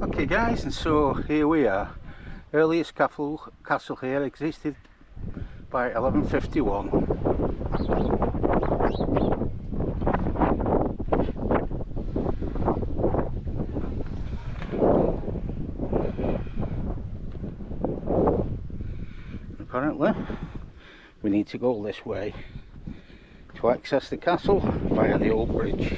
Okay guys, and so here we are. Earliest castle here existed by 1151. Apparently we need to go this way to access the castle via the old bridge.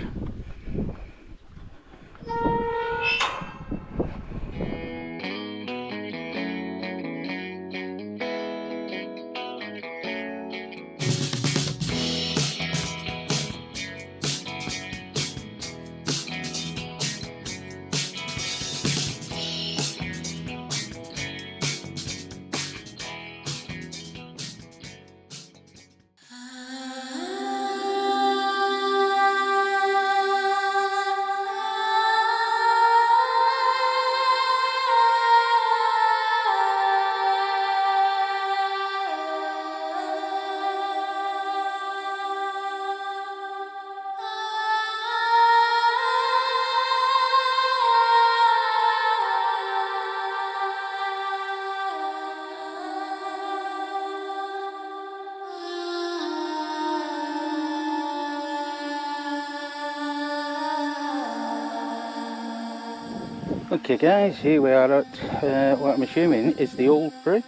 Okay guys, here we are at what I'm assuming is the old bridge.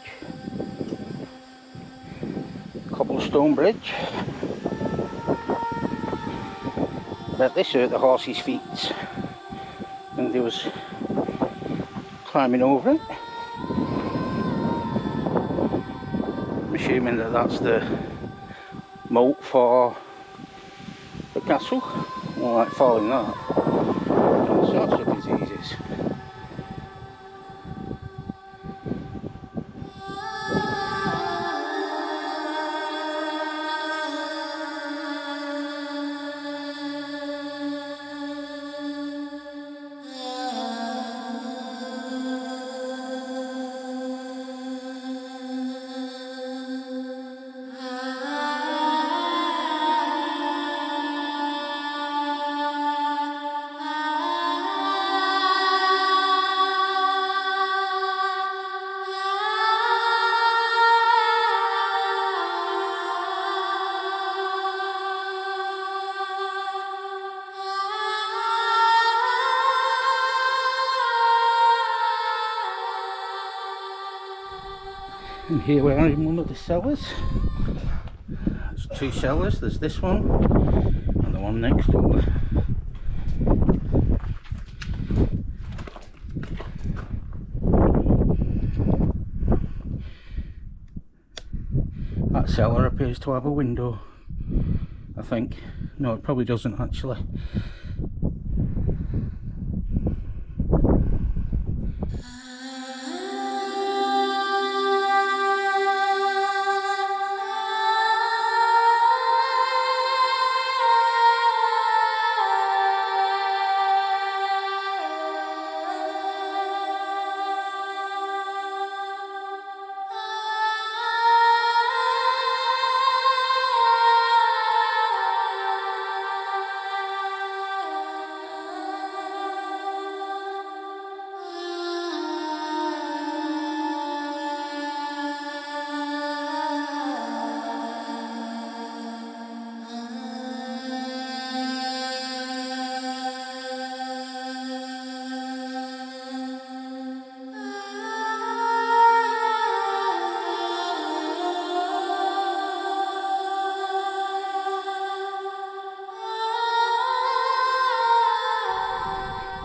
Cobblestone bridge. But this are the horse's feet. And they was climbing over it. I'm assuming that that's the moat for the castle. I don't like falling that. All sorts of diseases. And here we are in one of the cellars. There's two cellars, there's this one and the one next door. That cellar appears to have a window, I think. No, it probably doesn't actually.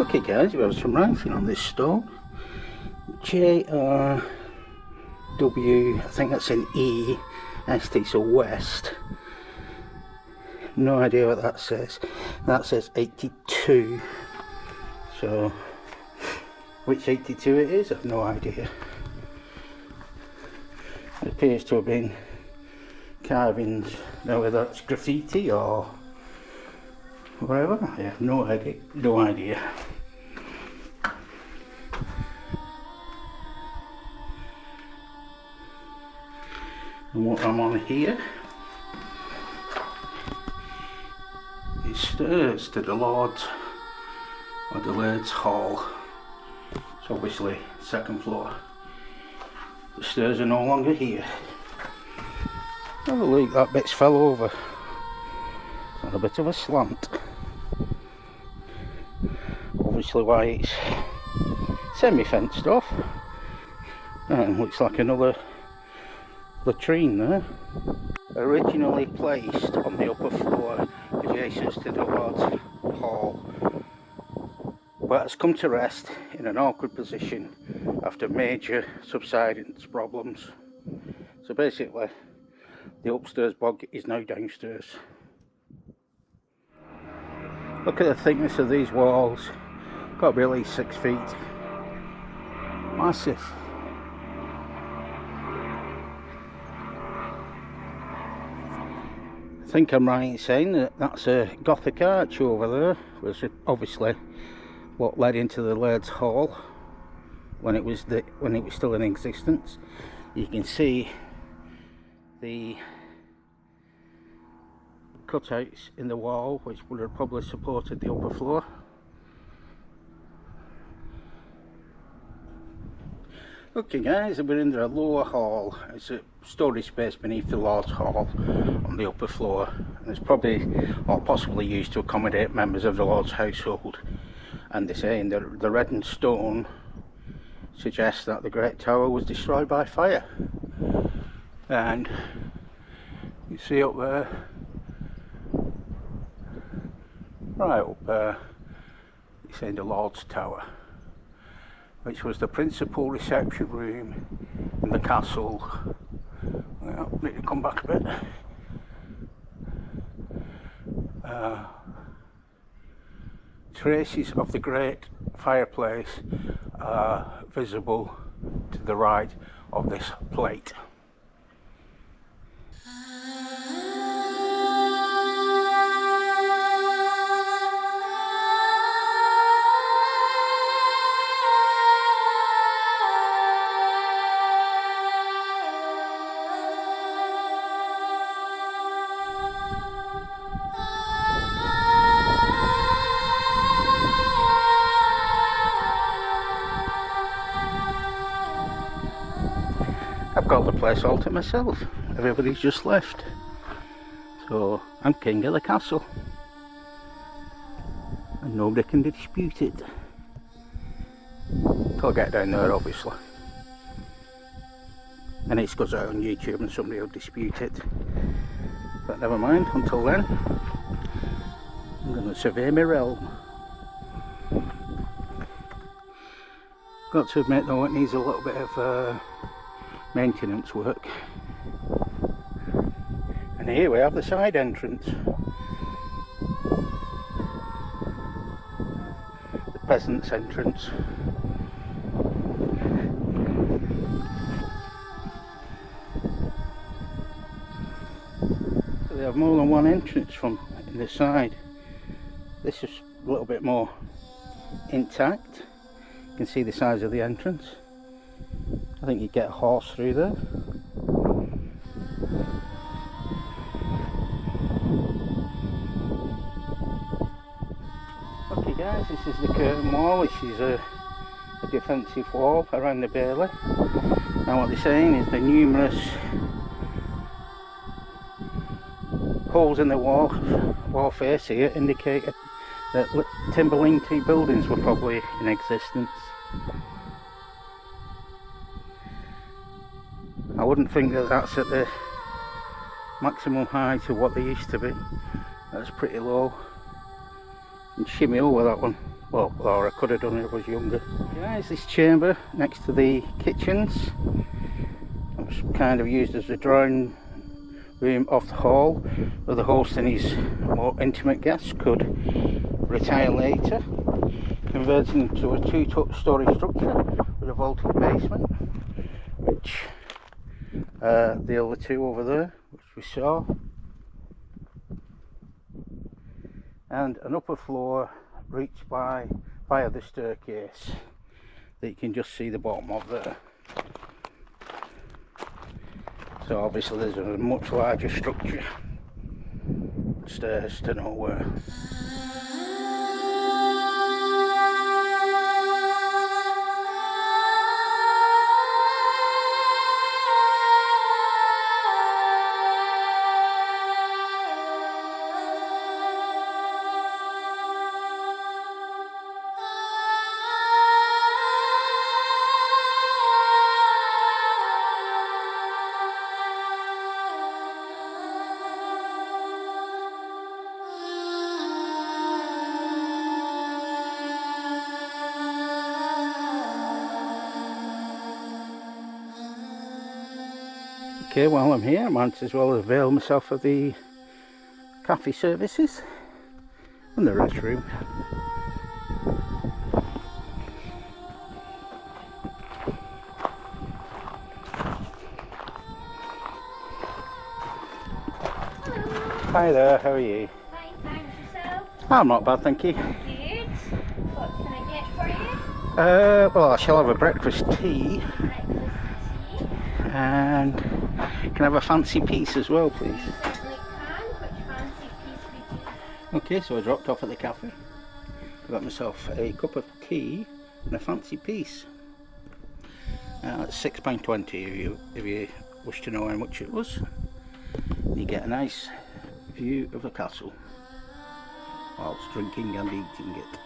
Okay guys, we have some writing on this stone. JRW, I think that's an E, ST, so west. No idea what that says. That says 82. So, which 82 it is, I've no idea. It appears to have been carvings, now whether it's graffiti or whatever, I have no idea. And what I'm on here is stairs to the Lord's of the Laird's Hall. It's obviously second floor. The stairs are no longer here. Have a look, that bit's fell over. It's on a bit of a slant. Obviously why it's semi-fenced off. And looks like another latrine there. Originally placed on the upper floor adjacent to the Lord's Hall, but has come to rest in an awkward position after major subsidence problems. So basically the upstairs bog is now downstairs. Look at the thickness of these walls. Got to be at least 6 feet. Massive. I think I'm right in saying that that's a Gothic arch over there, which is obviously what led into the Laird's Hall when it was still in existence. You can see the cutouts in the wall, which would have probably supported the upper floor. Okay guys, we're in the lower hall. It's a storage space beneath the Lord's Hall on the upper floor, and it's probably or possibly used to accommodate members of the Lord's household. And they say in the reddened stone suggests that the Great Tower was destroyed by fire. And you see up there, right up there, it's saying the Lord's Tower, which was the principal reception room in the castle. Well, need to come back a bit. Traces of the great fireplace are visible to the right of this plate. I've got the place all to myself. Everybody's just left. So I'm king of the castle. And nobody can dispute it. I'll get down there obviously. And it goes out on YouTube and somebody will dispute it. But never mind, until then, I'm going to survey my realm. Got to admit though, it needs a little bit of maintenance work. And here we have the side entrance, the peasant's entrance. So they have more than one entrance from in the side. This is a little bit more intact. You can see the size of the entrance. I think you get a horse through there. Okay guys, this is the curtain wall, which is a defensive wall around the bailey. And what they're saying is the numerous holes in the wall face here indicate that timber-linked buildings were probably in existence. I wouldn't think that that's at the maximum height of what they used to be. That's pretty low. And shimmy over that one. Well, or I could have done it if I was younger. Guys, this chamber next to the kitchens, it was kind of used as a drawing room off the hall, where the host and his more intimate guests could retire later, converting into a two-story structure with a vaulted basement, which the other two over there, which we saw, and an upper floor reached via the staircase that you can just see the bottom of there. So obviously there's a much larger structure, stairs to nowhere. Okay, while I'm here I might as well avail myself of the cafe services and the restroom. Hi there, how are you? Fine, thanks. Yourself? I'm not bad, thank you. Good. What can I get for you? Well, I shall have a breakfast tea. Breakfast tea. And can I have a fancy piece as well, please? You certainly can. Which fancy piece would you like? Okay, so I dropped off at the cafe. Got myself a cup of tea and a fancy piece. It's £6.20 if you wish to know how much it was. You get a nice view of the castle whilst drinking and eating it.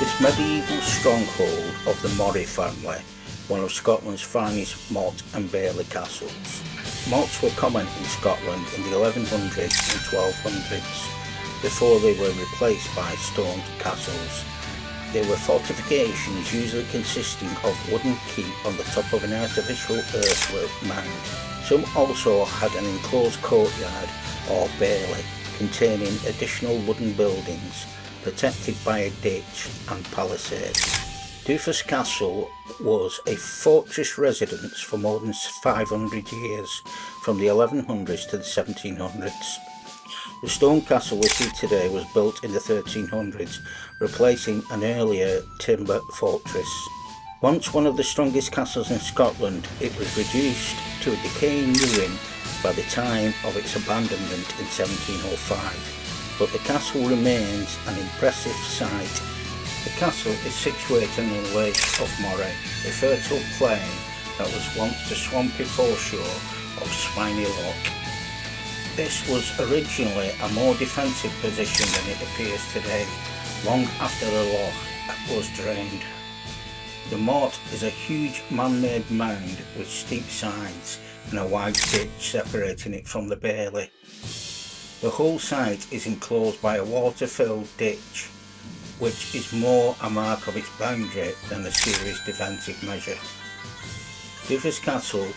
This medieval stronghold of the Moray family, one of Scotland's finest motte and bailey castles. Mottes were common in Scotland in the 1100s and 1200s, before they were replaced by stone castles. They were fortifications usually consisting of wooden keep on the top of an artificial earthwork mound. Some also had an enclosed courtyard or bailey containing additional wooden buildings protected by a ditch and palisades. Duffus Castle was a fortress residence for more than 500 years, from the 1100s to the 1700s. The stone castle we see today was built in the 1300s, replacing an earlier timber fortress. Once one of the strongest castles in Scotland, it was reduced to a decaying ruin by the time of its abandonment in 1705. But the castle remains an impressive sight. The castle is situated on the Lake of Moray, a fertile plain that was once the swampy foreshore of Spiny Loch. This was originally a more defensive position than it appears today, long after the loch was drained. The moat is a huge man-made mound with steep sides and a wide ditch separating it from the bailey. The whole site is enclosed by a water-filled ditch, which is more a mark of its boundary than a serious defensive measure. Duffus Castle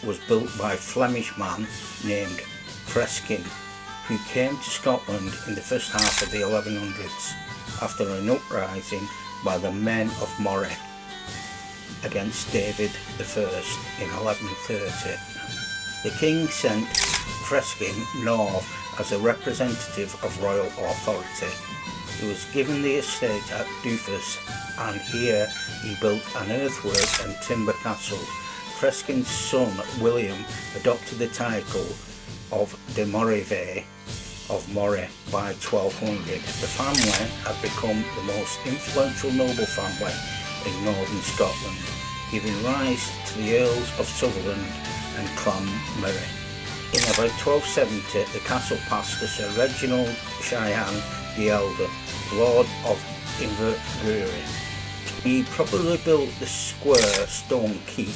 was built by a Flemish man named Freskin, who came to Scotland in the first half of the 1100s after an uprising by the men of Moray against David I in 1130. The king sent Freskin north as a representative of royal authority. He was given the estate at Duffus, and here he built an earthwork and timber castle. Freskin's son William adopted the title of de Morayve of Moray by 1200. The family had become the most influential noble family in northern Scotland, giving rise to the Earls of Sutherland and Clanmurray. In about 1270, the castle passed to Sir Reginald Cheyenne the Elder, Lord of Invergary. He probably built the square stone keep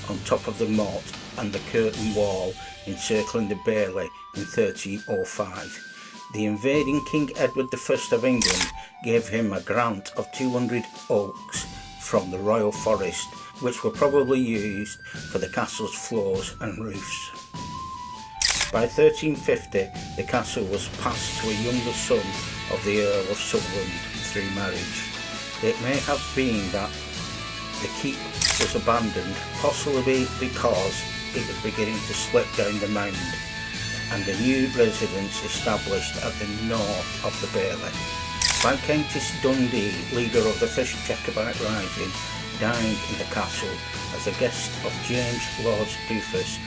on top of the moat and the curtain wall encircling the bailey in 1305. The invading King Edward I of England gave him a grant of 200 oaks from the royal forest, which were probably used for the castle's floors and roofs. By 1350, the castle was passed to a younger son of the Earl of Sutherland through marriage. It may have been that the keep was abandoned, possibly because it was beginning to slip down the mound. and a new residence established at the north of the bailey. Viscountess Dundee, leader of the first Jacobite rising, died in the castle as a guest of James Lord Duffus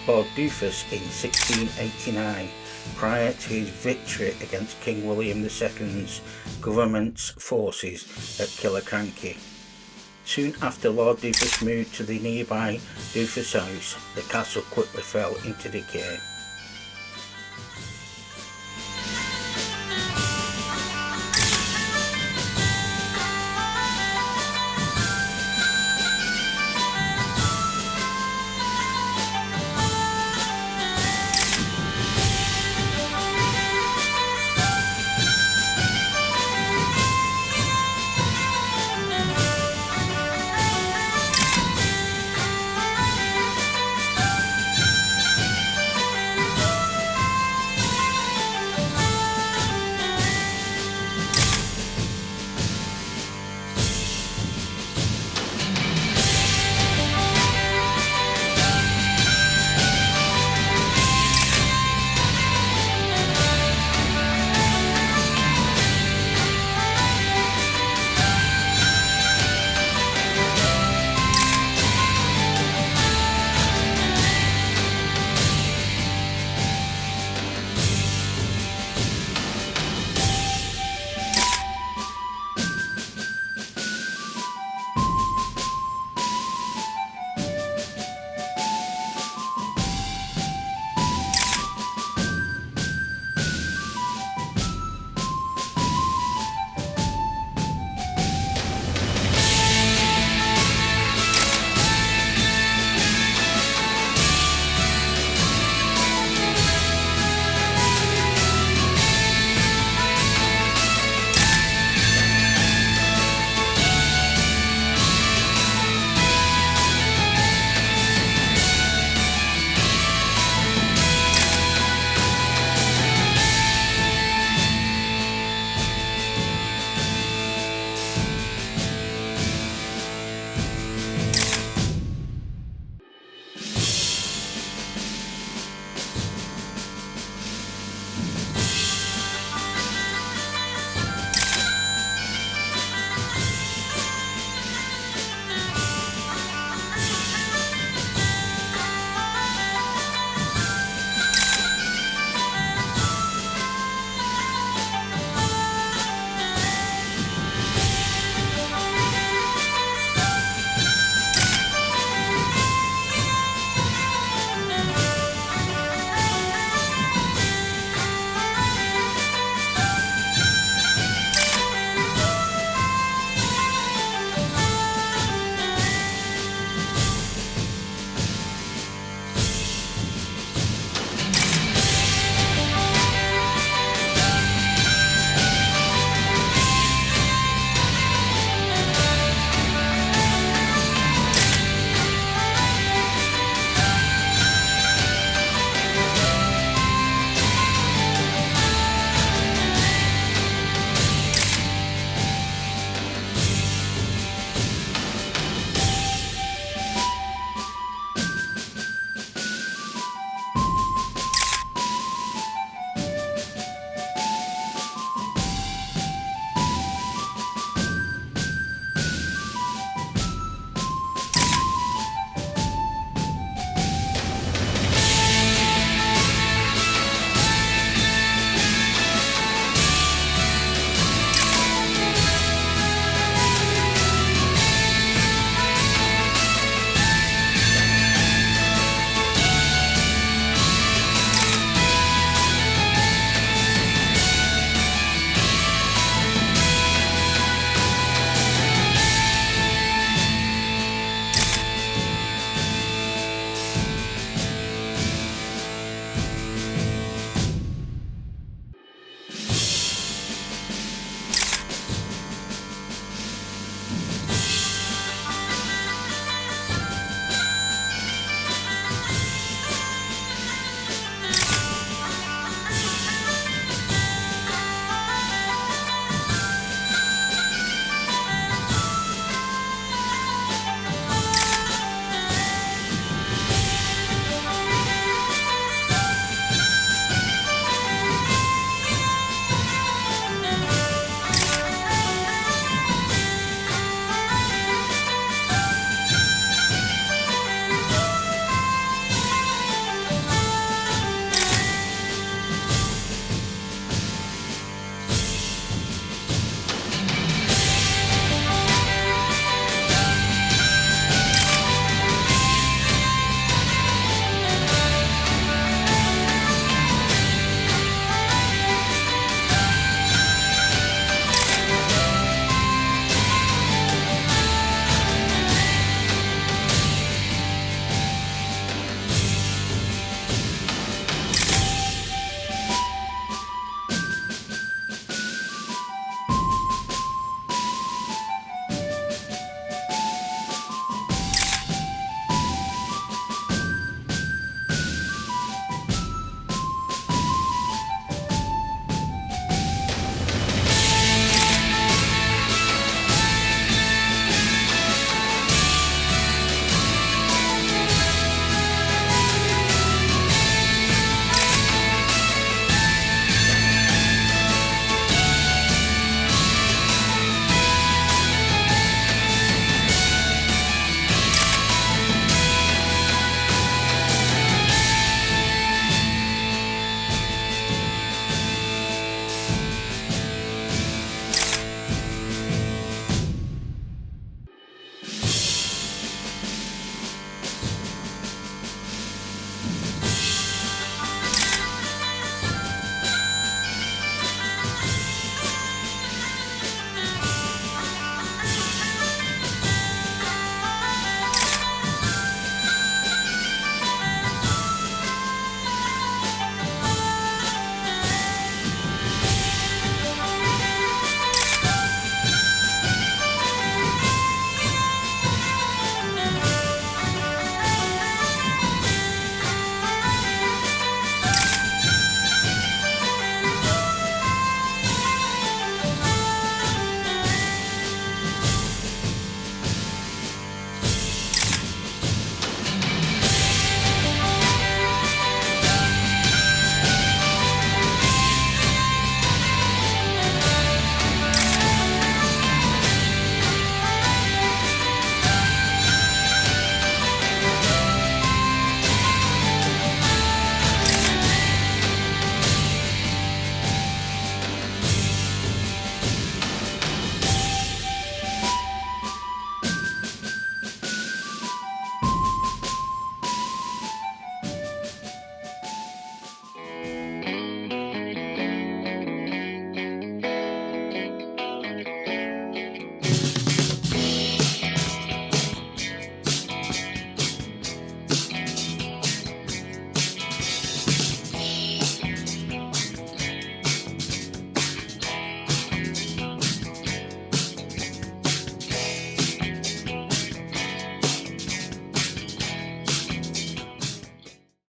in 1689, prior to his victory against King William II's government's forces at Killiecrankie. Soon after Lord Duffus moved to the nearby Duffus House, the castle quickly fell into decay.